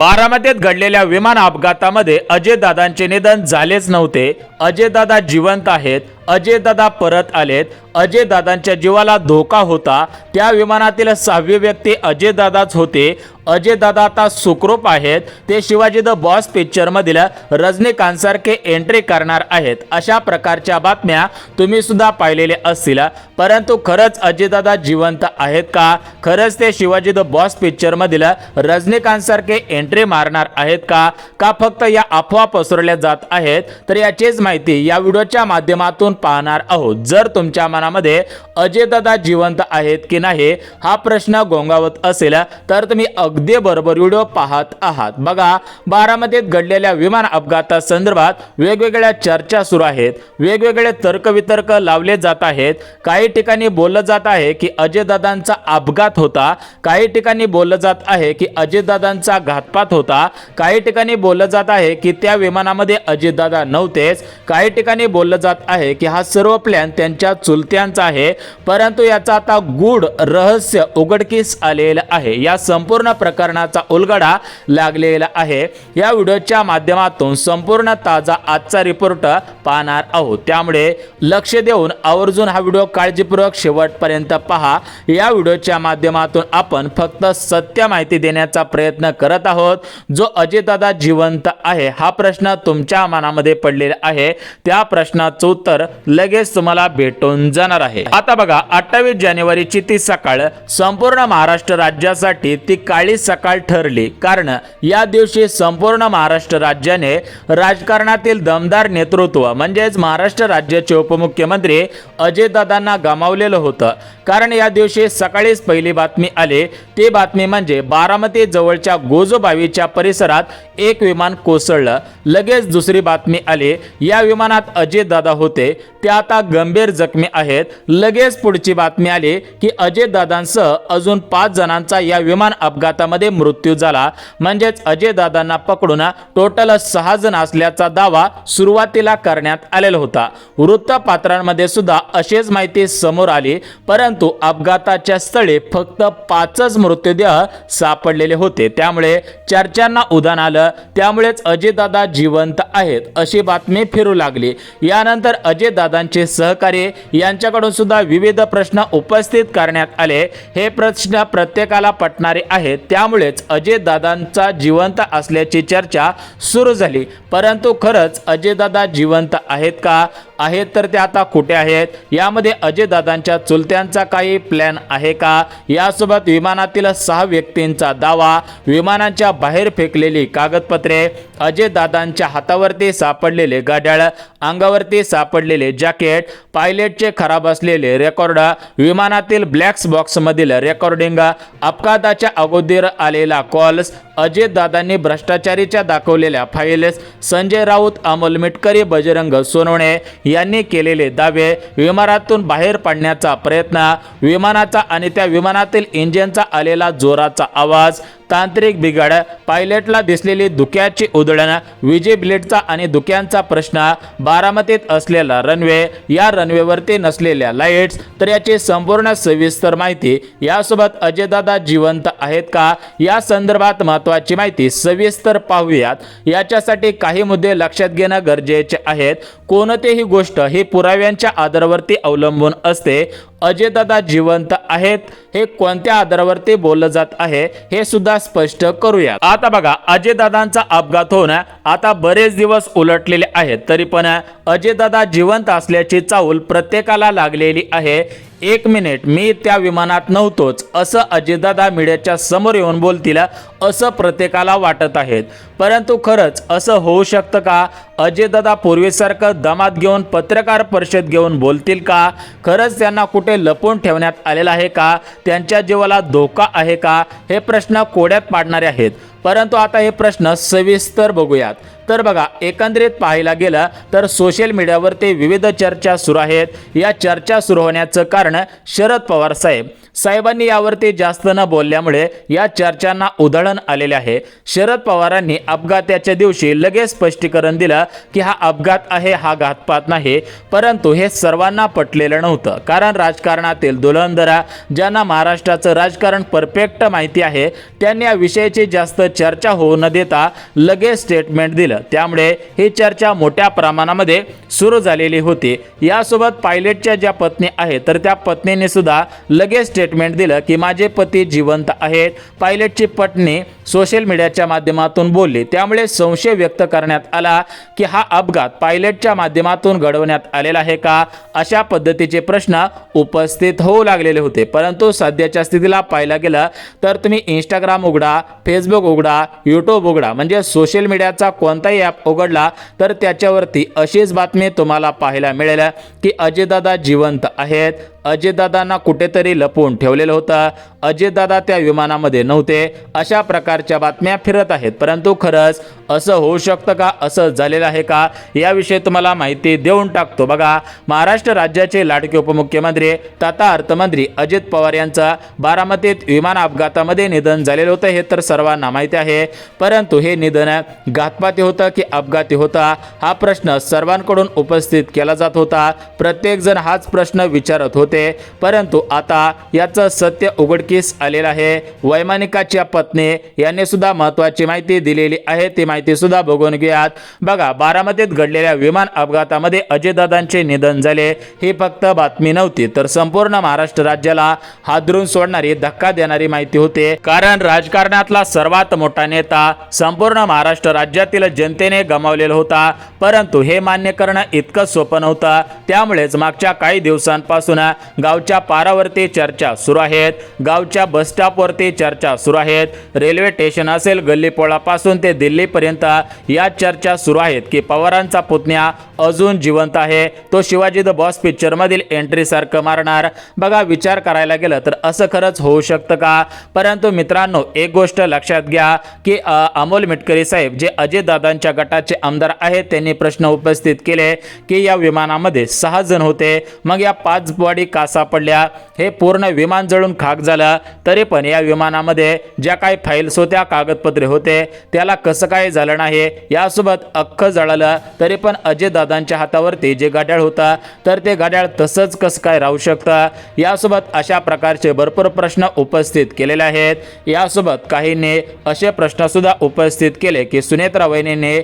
बारामतीत घडलेल्या विमान अपघातामध्ये अजयदादांचे निधन झालेच नव्हते. अजयदादा जिवंत आहेत. अजयदादा परत आलेत. अजयदादांच्या जीवाला धोका होता. त्या विमानातील 6वी व्यक्ती अजयदादाच होते. अजयदादा आता सुखरूप आहेत. ते शिवाजी द बॉस पिक्चर मधील रजनीकांत सारखे एंट्री करणार आहेत. अशा प्रकारच्या बातम्या तुम्ही सुद्धा पाहिलेल्या असतील. परंतु खरंच अजयदादा जिवंत आहेत का? खरंच ते शिवाजी द बॉस पिक्चर मधील रजनीकांत सारखे एंट्री मारणार आहेत का? का फक्त या अफवा पसरवल्या जात आहेत? तर याचीच माहिती या व्हिडिओच्या माध्यमातून पाहणार आहोत. जर तुमच्या मनामध्ये अजयदादा जिवंत आहेत की नाही हा प्रश्न गोंगावत असेल तर तुम्ही अगदी बरोबर व्हिडिओ पाहत आहात. बघा, बारामतीत घडलेल्या विमान अपघातासंदर्भात वेगवेगळ्या चर्चा सुरू आहेत. वेगवेगळे तर्कवितर्क लावले जात आहेत. काही ठिकाणी बोललं जात आहे की अजयदादांचा अपघात होता. काही ठिकाणी बोललं जात आहे की अजयदादांचा घातपात होता. काही ठिकाणी बोललं जात आहे की त्या विमानामध्ये अजयदादा नव्हतेच. काही ठिकाणी बोललं जात आहे की हा सर्व प्लॅन त्यांच्या चुलत्यांचा आहे. परंतु याचा आता गूढ रहस्य उघडकीस आलेलं आहे. या संपूर्ण प्रकरणाचा उलगडा लागलेला आहे. या व्हिडिओच्या माध्यमातून संपूर्ण ताजा आजचा रिपोर्ट पाहणार आहोत. त्यामुळे लक्ष देऊन आवर्जून हा व्हिडिओ काळजीपूर्वक शेवटपर्यंत पहा. या व्हिडिओच्या माध्यमातून आपण फक्त सत्य माहिती देण्याचा प्रयत्न करत आहोत. जो अजयदादा जिवंत आहे हा प्रश्न तुमच्या मनामध्ये पडलेला आहे. त्या प्रश्नाचं उत्तर लगेच तुम्हाला भेटून जाणार आहे. आता बघा, 28 जानेवारीची ती सकाळ संपूर्ण महाराष्ट्र राज्यासाठी ती काळी सकाळ ठरली. कारण या दिवशी संपूर्ण महाराष्ट्र राज्याने राजकारणातील दमदार नेतृत्व म्हणजेच महाराष्ट्र राज्याचे उपमुख्यमंत्री अजयदादांना गमावलेलं होतं. कारण या दिवशी सकाळीच पहिली बातमी आली. ती बातमी म्हणजे बारामती जवळच्या गोजोबावीच्या परिसरात एक विमान कोसळलं. लगेच दुसरी बातमी आली, या विमानात अजयदादा होते, ते आता गंभीर जखमी आहेत. लगेच पुढची बातमी आली की अजयदादांसह अजून 5 जणांचा या विमान अपघातामध्ये मृत्यू झाला. म्हणजेच अजयदादांना पकडून टोटल 6 जण असल्याचा दावा सुरुवातीला करण्यात आलेला होता. वृत्तपत्रांमध्ये सुद्धा अशीच माहिती समोर आली. परंतु अपघाताच्या स्थळी फक्त 5च मृतदेह सापडलेले होते. त्यामुळे चर्चांना उधाण आलं. त्यामुळेच अजयदादा जिवंत आहेत अशी बातमी फिरू लागली. यानंतर अजयदादांचे सहकारी यांच्याकडून सुद्धा विविध प्रश्न उपस्थित करण्यात आले. हे प्रश्न प्रत्येकाला पटणारे आहेत. त्यामुळेच अजयदादांचा जिवंत असल्याची चर्चा सुरू झाली. परंतु खरंच अजयदादा जिवंत आहेत का? आहेत तर ते आता कुठे आहेत? यामध्ये अजयदादांच्या चुलत्यांचा काही प्लॅन आहे का? यासोबत विमानातील 6 व्यक्तींचा दावा, विमानाच्या बाहेर फेकलेली कागदपत्रे, अजयदादांच्या हातावरती सापडलेले घड्याळ, अंगावरती सापडलेले जॅकेट, पायलटचे खराब असलेले रेकॉर्ड, विमानातील ब्लॅक बॉक्समधील रेकॉर्डिंग, अपघाताच्या अगोदर आलेला कॉल्स, अजयदादांनी भ्रष्टाचारीच्या दाखवलेल्या फाईल्स, संजय राऊत, अमोल मिटकरी, बजरंग सोनवणे यांनी केलेले दावे, विमानातून बाहेर पडण्याचा प्रयत्न, विमानाचा आणि त्या विमानातील इंजिनचा आलेला जोराचा आवाज, तांत्रिक बिघाड, पायलटला दिसलेली धुक्याची उधळण, विजिबिलिटीचा आणि धुक्यांचा प्रश्न, बारामतीत असलेला रनवे, या रनवेवरती नसलेल्या लाईट्स. तर याची संपूर्ण सविस्तर माहिती, यासोबत अजयदादा जिवंत आहेत का या संदर्भात महत्त्वाची माहिती सविस्तर पाहूयात. याच्यासाठी काही मुद्दे लक्षात घेणं गरजेचे आहेत. कोणतीही गोष्ट ही पुराव्यांच्या आधारावरती अवलंबून असते. अजयदादा जिवंत आहेत हे कोणत्या आधारावरती बोललं जात आहे हे सुद्धा स्पष्ट करूया. आता बघा, अजयदादांचा अपघात होऊन आता बरेच दिवस उलटलेले आहेत. तरी पण अजयदादा जिवंत असल्याची चाहूल प्रत्येकाला लागलेली आहे. 1 मिनिट मी त्या विमानात नव्हतोच असं अजयदादा मीडियाच्या समोर येऊन बोलतील असं प्रत्येकाला वाटत आहेत. परंतु खरंच असं होऊ शकतं का? अजयदादा पूर्वीसारखं दमात घेऊन पत्रकार परिषद घेऊन बोलतील का? खरंच त्यांना कुठे लपवून ठेवण्यात आलेलं आहे का? त्यांच्या जीवाला धोका आहे का? हे प्रश्न कोड्यात पाडणारे आहेत. परंतु आता हे प्रश्न सविस्तर बघूयात. तर बघा एकंदरीत पाहायला गेलं तर सोशल मीडियावर ते विविध चर्चा सुरू आहेत। या चर्चा सुरू होण्याचं कारण शरद पवार साहेबांनी यावरती जास्त न बोलल्यामुळे या चर्चांना उधळण आलेले आहे। शरद पवारांनी अपघाताच्या दिवशी लगेच स्पष्टीकरण दिलं की हा अपघात आहे, हा घातपात नाही। परंतु हे सर्वांना पटलेलं नव्हतं, कारण राजकारणातील धुरंधर ज्यांना महाराष्ट्राचं राजकारण परफेक्ट माहिती आहे त्यांनी या विषयाची जास्त चर्चा होऊ न देता लगेच स्टेटमेंट दिलं। त्यामुळे ही चर्चा मोठ्या प्रमाणामध्ये सुरू झालेली होती। यासोबत पायलटच्या ज्या पत्नी आहेत तर त्या पत्नीने सुद्धा लगेच स्टेटमेंट दिलं की माझे पती जिवंत आहेत। पायलटची पत्नी सोशल मीडियाच्या माध्यमातून बोलली, त्यामुळे संशय व्यक्त करण्यात आला की हा अपघात पायलटच्या माध्यमातून घडवण्यात आलेला आहे का, अशा पद्धतीचे प्रश्न उपस्थित होऊ लागलेले होते। परंतु सध्याच्या स्थितीला पाहायला गेलं तर तुम्ही इंस्टाग्राम उघडा, फेसबुक उघडा, यूट्यूब उघडा, म्हणजे सोशल मीडियाचा कोणताही ॲप उघडला तर त्याच्यावरती अशीच बातमी तुम्हाला पाहायला मिळेल की अजयदादा जिवंत आहेत, अजयदादांना कुठेतरी लपवून ठेवलेलं होतं, अजयदादा त्या विमानामध्ये नव्हते, अशा प्रकारच्या बातम्या फिरत आहेत। परंतु खरंच असं होऊ शकतं का, असं झालेलं आहे का, याविषयी तुम्हाला माहिती देऊन टाकतो। बघा, महाराष्ट्र राज्याचे लाडके उपमुख्यमंत्री तथा अर्थमंत्री अजित पवार यांचं बारामतीत विमान अपघातामध्ये निधन झालेलं होतं, हे तर सर्वांना माहिती आहे। परंतु हे निधन घातपाती होतं की अपघाती होता, हा प्रश्न सर्वांकडून उपस्थित केला जात होता। प्रत्येक जण हाच प्रश्न विचारत होते, परंतु आता याचं सत्य उघडकीस आलेलं आहे। वैमानिकाच्या पत्नी यांनी सुद्धा महत्त्वाची माहिती दिलेली आहे, ती माहिती सुद्धा बघून घ्यात। बघा, बारामतीत घडलेल्या विमान अपघातामध्ये अजयदादांचे निधन झाले ही फक्त बातमी नव्हती, तर संपूर्ण महाराष्ट्र राज्याला हादरून सोडणारी, धक्का देणारी माहिती होते। कारण राजकारणातला सर्वात मोठा नेता संपूर्ण महाराष्ट्र राज्यातील जनतेने गमावलेला होता, परंतु हे मान्य करणं इतकं सोपं नव्हतं। त्यामुळेच मागच्या काही दिवसांपासून गावच्या पारावरती चर्चा सुरू आहेत, गावच्या बस स्टॉपवरती चर्चा सुरू आहेत, रेल्वे स्टेशन असेल गल्लीपोळापासून ते दिल्लीपर्यंत या चर्चा सुरू आहेत की पवारांचा पुतण्या अजून जिवंत आहे, तो शिवाजी द बॉस पिक्चर मधील एंट्री सारखं मारणार। बघा, विचार करायला गेलं तर असं खरंच होऊ शकतं का? परंतु मित्रांनो, एक गोष्ट लक्षात घ्या की अमोल मिटकरी साहेब जे अजयदादांच्या गटाचे आमदार आहेत त्यांनी प्रश्न उपस्थित केले की या विमानामध्ये 6 जण होते, मग या 5 बॉडी का सापडल्या? हे पूर्ण विमान जळून खाक झालं, तरी पण या विमानामध्ये ज्या काही फाईल्स होत्या, कागदपत्रे होते, त्याला कसं काय झालं नाही? यासोबत अख्खं जळालं तरी पण अजयदादांच्या हातावरती जे घड्याळ होतं तर ते घड्याळ तसंच कसं काय राहू शकतं? यासोबत अशा प्रकारचे भरपूर प्रश्न उपस्थित केलेले आहेत। यासोबत काहींनी असे प्रश्न सुद्धा उपस्थित केले की सुनेत्रा वहिनीने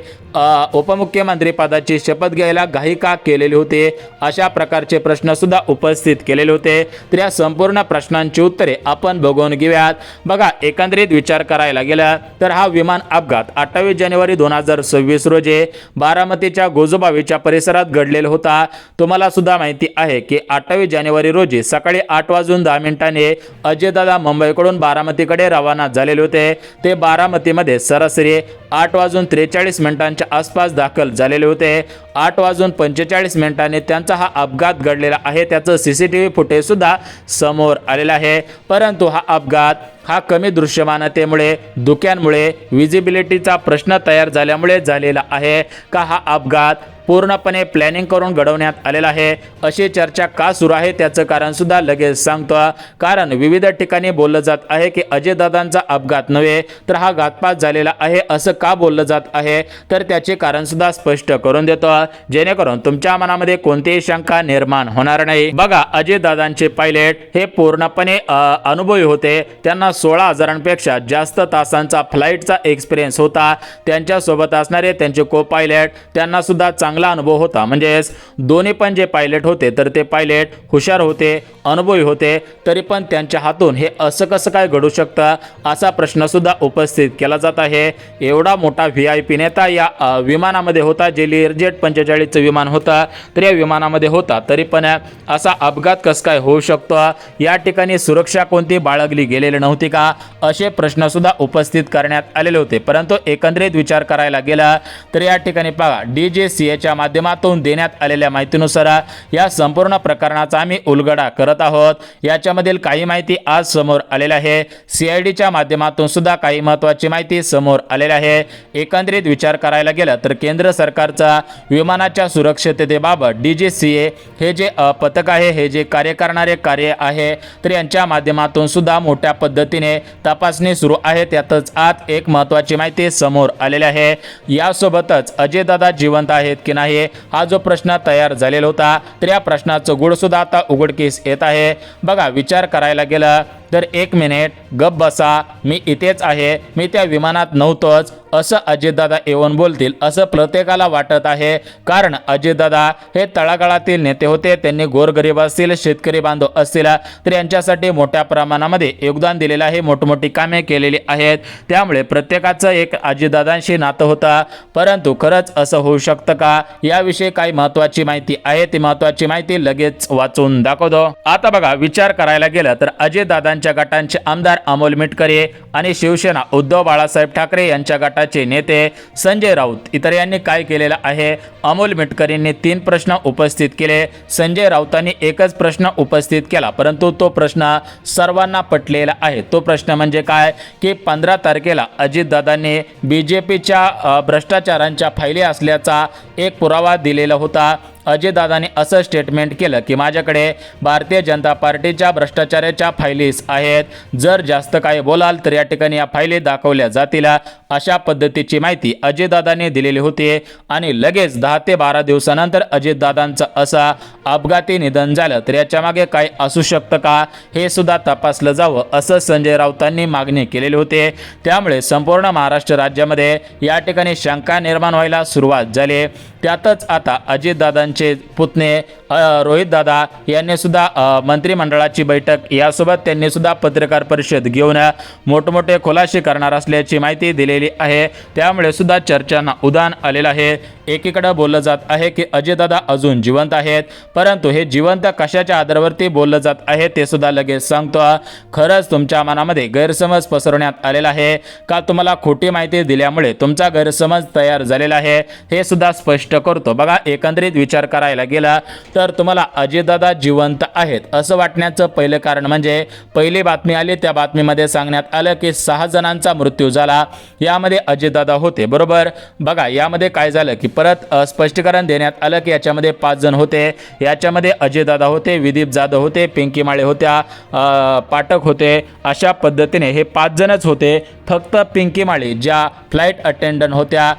उपमुख्यमंत्री पदाची शपथ घ्यायला घाई का केलेली होती, अशा प्रकारचे प्रश्न सुद्धा उपस्थित केलेले होते। तर या संपूर्ण प्रश्नांची उत्तरे आपण बघून घेऊयात। बघा, एकंदरीत विचार करायला गेला तर हा विमान अपघात 28 जानेवारी 2026 रोजी बारामतीच्या गोजोबावीच्या परिसरात घडलेला होता। तुम्हाला सुद्धा माहिती आहे की 28 जानेवारी रोजी सकाळी 8:10 अजयदादा मुंबईकडून बारामतीकडे रवाना झालेले होते। ते बारामतीमध्ये सरासरी 8:43 आसपास दाखल झालेले होते। 8:45 त्यांचा हा अपघात घडलेला आहे, त्याचं CCTV फुटेज सुद्धा समोर आलेला आहे। परंतु हा अपघात हा कमी दृश्यमानतेमुळे, धुक्यांमुळे, विजिबिलिटीचा प्रश्न तयार झाल्यामुळे झालेला आहे का हा अपघात पूर्णपणे प्लॅनिंग करून घडवण्यात आलेला आहे, अशी चर्चा का सुरू आहे त्याचं कारण सुद्धा लगेच सांगतो। कारण विविध ठिकाणी बोललं जात आहे की अजयदादांचा अपघात नव्हे तर हा घातपात झालेला आहे, असं का बोललं जात आहे तर त्याचे कारण सुद्धा स्पष्ट करून देतो, जेणेकरून तुमच्या मनामध्ये कोणतीही शंका निर्माण होणार नाही। बघा, अजयदादांचे पायलट हे पूर्णपणे अनुभवी होते, त्यांना 16,000पेक्षा जास्त तासांचा फ्लाईटचा एक्सपिरियन्स होता। त्यांच्या सोबत असणारे त्यांचे को पायलट त्यांना सुद्धा चांगला अनुभव होता, म्हणजे दोन्ही पण जे पायलट होते तर ते पायलट हुशार होते, अनुभवी होते, तरी पण त्यांच्या हातून हे असं कसं काय घडू शकतं असा प्रश्न सुद्धा उपस्थित केला जात आहे। एवढा मोठा VIP नेता या विमानामध्ये होता जे लीअरजेट 45चं विमान होता, तर या विमानामध्ये होता तरी पण असा अपघात कसं काय होऊ शकतो, या ठिकाणी सुरक्षा कोणती बाळगली गेलेली नव्हती का, असे प्रश्न सुद्धा उपस्थित करण्यात आलेले होते. परंतु एकंदरीत विचार करायला गेला तर या ठिकाणी पहा, DGCAच्या माध्यमातून देण्यात आलेल्या माहितीनुसार या संपूर्ण प्रकरणाचा आम्ही उलगडा करत आहोत. याच्यामधील काही माहिती आज समोर आलेल्या आहे. CIDच्या माध्यमातून सुद्धा काही महत्त्वाची माहिती समोर आलेली आहे. एकंदरीत विचार करायला गेला तर केंद्र सरकारचा विमानाच्या सुरक्षिततेबाबत DGCA हे जे पथक आहे, हे जे कार्य करणारे कार्य आहे, तर यांच्या माध्यमातून सुद्धा मोठ्या पद्धतीने तपासणी सुरू आहे. त्यातच आज एक महत्त्वाची माहिती समोर आलेली आहे. यासोबतच अजयदादा जिवंत आहेत की नाही हा जो प्रश्न तयार झालेला होता, तर या प्रश्नाचं गूढ सुद्धा आता उघडकीस येत आहे. बघा, विचार करायला गेला तर एक मिनिट गप बसा, मी इथेच आहे, मी त्या विमानात नव्हतोच असं अजितदादा येऊन बोलतील असं प्रत्येकाला वाटत आहे. कारण अजितदादा हे तळागाळातील नेते होते. त्यांनी गोरगरीब असतील, शेतकरी बांधव असतील, तर यांच्यासाठी मोठ्या प्रमाणामध्ये योगदान दिलेलं आहे, मोठमोठी कामे केलेली आहेत. त्यामुळे प्रत्येकाचं एक अजितदादांशी नातं होतं. परंतु खरंच असं होऊ शकतं का, याविषयी काही महत्त्वाची माहिती आहे. ती महत्त्वाची माहिती लगेच वाचून दाखवतो. आता बघा, विचार करायला गेलं तर अजितदादांच्या गटांचे आमदार अमोल मिटकरी आणि शिवसेना उद्धव बाळासाहेब ठाकरे यांच्या गटाचे नेते संजय राऊत इतर यांनी काय केलेलं आहे. अमोल मिटकरींनी 3 प्रश्न उपस्थित केले, संजय राऊतांनी एकच प्रश्न उपस्थित केला. परंतु तो प्रश्न सर्वांना पटलेला आहे. तो प्रश्न म्हणजे काय की 15 तारखेला अजितदादांनी BJPच्या भ्रष्टाचारांच्या फायली असल्याचा एक पुरावा दिलेला होता. अजितदादांनी असं स्टेटमेंट केलं की माझ्याकडे भारतीय जनता पार्टीच्या भ्रष्टाचाराच्या फायलीज आहेत, जर जास्त काही बोलाल तर या ठिकाणी या फायली दाखवल्या जातील, अशा पद्धतीची माहिती अजितदादांनी दिलेली होती. आणि लगेच 10 ते 12 दिवसानंतर अजितदादांचं असं अपघाती निधन झालं, तर याच्या मागे काय असू शकतं का हे सुद्धा तपासलं जावं असं संजय राऊतांनी मागणी केलेली होती. त्यामुळे संपूर्ण महाराष्ट्र राज्यामध्ये या ठिकाणी शंका निर्माण व्हायला सुरुवात झाली. त्यातच आता अजितदादांचे पुतणे रोहित दादा यांनी सुद्धा मंत्रिमंडळाची बैठक, यासोबत त्यांनी सुद्धा पत्रकार परिषद घेऊन मोठमोठे खुलासे करणार असल्याची माहिती दिलेली आहे. त्यामुळे सुद्धा चर्चांना उधाण आलेलं आहे. एकीकडे बोललं जात आहे की अजितदादा अजून जिवंत आहेत, परंतु हे जिवंत कशाच्या आधारावरती बोललं जात आहे ते सुद्धा लगेच सांगतो. खरंच तुमच्या मनामध्ये गैरसमज पसरवण्यात आलेला आहे का, तुम्हाला खोटी माहिती दिल्यामुळे तुमचा गैरसमज तयार झालेला आहे हे सुद्धा स्पष्ट करतो. बघा, एकंदरीत विचार करायला गेला तर तुम्हाला अजितदादा जिवंत आहेत असं वाटण्याचं पहिलं कारण म्हणजे पहिली बातमी आली, त्या बातमीमध्ये सांगण्यात आलं की 6 जणांचा मृत्यू झाला, यामध्ये अजितदादा होते, बरोबर. बघा, यामध्ये काय झालं की परत स्पष्टीकरण देण्यात आलं की याच्यामध्ये 5 जण होते. याच्यामध्ये अजितदादा होते, विदीप जाधव होते, पिंकी माळे होत्या, पाठक होते. अशा पद्धतीने हे 5 जणच होते. फक्त पिंकी माळे ज्या फ्लाईट अटेंडंट होत्या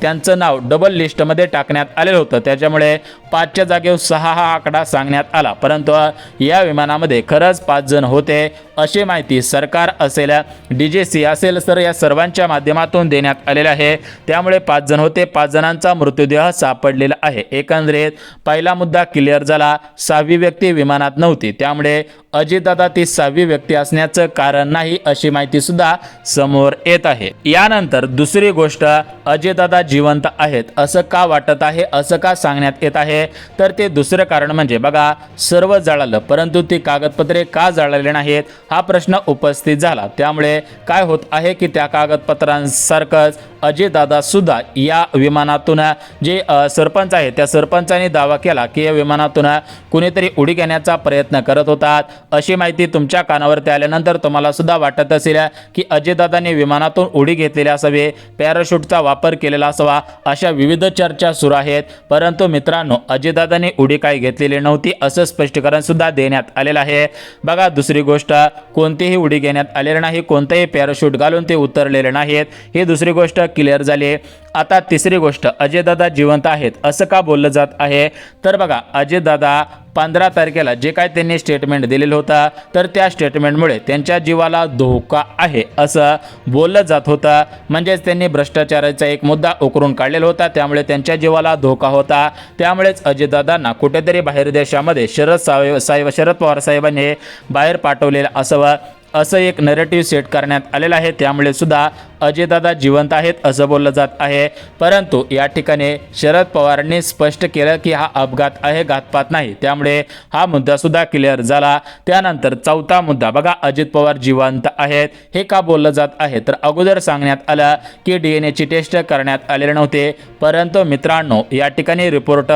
त्यांचं नाव डबल लिस्टमध्ये टाकण्यात आलेलं होतं, त्याच्यामुळे 5च्या जागेवर 6 हा आकडा सांगण्यात आला. परंतु या विमानामध्ये खरंच 5 जण होते अशी माहिती सरकार असेल, DGCA असेल, तर या सर्वांच्या माध्यमातून देण्यात आलेले आहे. त्यामुळे 5 जण होते, 5 जणांचा मृतदेह सापडलेला आहे. एकंदरीत पहिला मुद्दा क्लिअर झाला. 6वी व्यक्ती विमानात नव्हती, त्यामुळे अजितदादा ती 6वी व्यक्ती असण्याचं कारण नाही अशी माहिती सुद्धा समोर येत आहे. यानंतर दुसरी गोष्ट, अजितदादा जिवंत आहेत असं का वाटत आहे, असं का सांगण्यात येत आहे, तर ते दुसरं कारण म्हणजे बघा, सर्व जळालं परंतु ती कागदपत्रे का जळाले नाहीत हा प्रश्न उपस्थित झाला. त्यामुळे काय होत आहे की त्या कागदपत्रांसारखंच अजितदादा सुद्धा या विमानातून जे सरपंच आहे त्या सरपंचाने दावा केला की या विमानातून कुणीतरी उडी घेण्याचा प्रयत्न करत होतात अशी माहिती तुमच्या कानावरती आल्यानंतर तुम्हाला सुद्धा वाटत असेल की अजितदादांनी विमानातून उडी घेतलेली असावी, पॅराशूटचा वापर केलेला असावा, अशा विविध चर्चा सुरू आहेत. परंतु मित्रांनो, अजितदादांनी उडी काही घेतलेली नव्हती असं स्पष्टीकरण सुद्धा देण्यात आलेलं आहे. बघा, दुसरी गोष्ट, कोणतीही उडी घेण्यात आलेली नाही, कोणतेही पॅराशूट घालून ते उतरलेले नाहीत, ही दुसरी गोष्ट क्लिअर झाली. आता तिसरी गोष्ट, अजितदादा जिवंत आहेत असं का बोललं जात आहे, तर बघा, अजितदादा 15 तारखेला जे काय त्यांनी स्टेटमेंट दिलेलं होतं, तर त्या स्टेटमेंटमुळे त्यांच्या जीवाला धोका आहे असं बोललं जात होतं. म्हणजेच त्यांनी भ्रष्टाचाराचा एक मुद्दा उकरून काढलेला होता, त्यामुळे त्यांच्या जीवाला धोका होता. त्यामुळेच अजितदादांना कुठेतरी बाहेर देशामध्ये शरद पवार साहेबांनी बाहेर पाठवलेलं असावं असं एक नरेटिव्ह सेट करण्यात आलेलं आहे। त्यामुळे सुद्धा अजयदादा जिवंत आहेत असं बोललं जात आहे। परंतु या ठिकाणी शरद पवारांनी स्पष्ट केलं की हा अपघात आहे, घातपात नाही। त्यामुळे हा मुद्दा सुद्धा क्लिअर झाला। त्यानंतर चौथा मुद्दा बघा, अजित पवार जिवंत आहेत हे का बोललं जात आहे, तर अगोदर सांगण्यात आलं की DNA ची टेस्ट करण्यात आलेले नव्हते। परंतु मित्रांनो, या ठिकाणी रिपोर्ट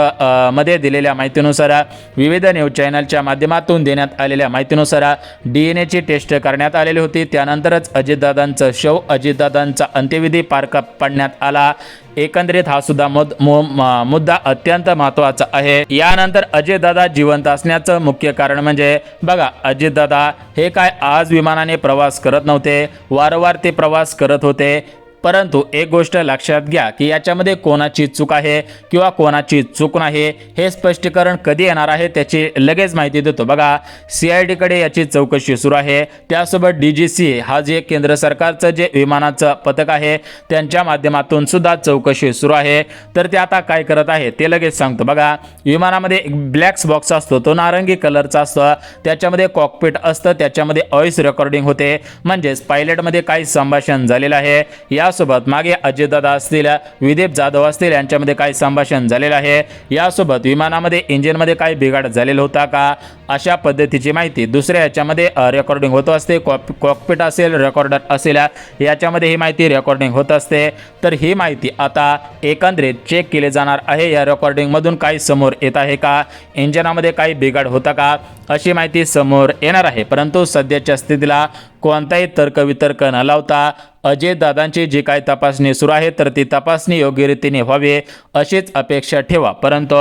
मध्ये दिलेल्या माहितीनुसार, विविध न्यूज चॅनलच्या माध्यमातून देण्यात आलेल्या माहितीनुसार DNA ची टेस्ट करण्यात आलेली होती। त्यानंतरच अजितदादांचं शव, अजितदादांचा अंत्यविधी पार पाडण्यात आला। एकंदरीत हा सुद्धा मुद्दा अत्यंत महत्त्वाचा आहे। यानंतर अजयदादा जिवंत असण्याचं मुख्य कारण म्हणजे बघा, अजितदादा हे काय आज विमानाने प्रवास करत नव्हते, वारंवार ते प्रवास करत होते। परंतु एक गोष्ट लक्षात घ्या की याच्यामध्ये कोणाची चूक आहे किंवा कोणाची चूक नाही हे स्पष्टीकरण कधी येणार आहे त्याची लगेच माहिती देतो। बघा, CID कडे याची चौकशी सुरू आहे। त्यासोबत DGC हा जे केंद्र सरकारचं जे विमानाचं पथक आहे त्यांच्या माध्यमातून सुद्धा चौकशी सुरू आहे। तर ते आता काय करत आहे ते लगेच सांगतो। बघा, विमानामध्ये एक ब्लॅक बॉक्स असतो, तो नारंगी कलरचा असतो, त्याच्यामध्ये कॉकपिट असतं, त्याच्यामध्ये व्हॉइस रेकॉर्डिंग होते, म्हणजेच पायलटमध्ये काही संभाषण झालेलं आहे। यासोबत मागे अजयदादा असतील, विदीप जाधव असतील, यांच्यामध्ये काही संभाषण झालेलं आहे। यासोबत विमानामध्ये इंजिनमध्ये काही बिघाड झालेला होता का, अशा पद्धतीची माहिती दुसऱ्या याच्यामध्ये रेकॉर्डिंग होत असते। कॉकपिट असेल, रेकॉर्डर असेल, याच्यामध्ये ही माहिती रेकॉर्डिंग होत असते। तर ही माहिती आता एकंदरीत चेक केली जाणार आहे। या रेकॉर्डिंगमधून काही समोर येत आहे का, इंजिनामध्ये काही बिघाड होता का, अशी माहिती समोर येणार आहे। परंतु सध्याच्या स्थितीला कोणताही तर्कवितर्क न लावता अजयदादांची जी काही तपासणी सुरू आहे तर ती तपासणी योग्य रीतीने व्हावी अशीच अपेक्षा ठेवा। परंतु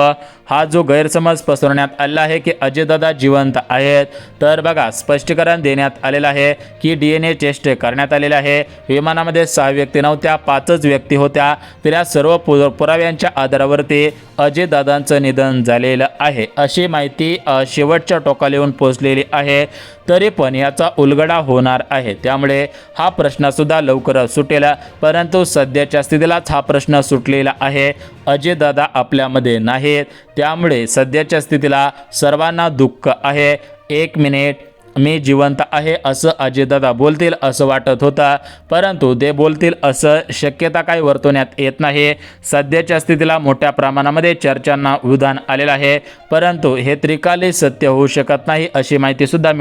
हा जो गैरसमज पसरवण्यात आला आहे की अजयदादा जिवंत आहेत, तर बघा स्पष्टीकरण देण्यात आलेलं आहे की DNA टेस्ट करण्यात आलेले आहे। विमानामध्ये 6 व्यक्ती नव्हत्या, 5च व्यक्ती होत्या। तर या सर्व पुराव्यांच्या आधारावरती अजयदादांचं निधन झालेलं आहे अशी माहिती शेवटच्या टोकाला येऊन पोहोचलेली आहे। तरी पण याचा उलगडा होणार आहे, त्यामुळे हा प्रश्न सुद्धा लवकरच सुटेल। परंतु सध्याच्या स्थितीलाच हा प्रश्न सुटलेला आहे, अजयदादा आपल्यामध्ये नाहीत। त्यामुळे सध्याच्या स्थितीला सर्वांना दुःख आहे। 1 मिनिट मी जिवंत आहे असं अजयदादा बोलतील असं वाटत होतं, परंतु ते बोलतील असं शक्यता काही वर्तवण्यात येत नाही। सध्याच्या स्थितीला मोठ्या प्रमाणामध्ये चर्चांना उधाण आलेलं आहे, परंतु हे त्रिकाली सत्य होऊ शकत नाही अशी माहिती सुद्धा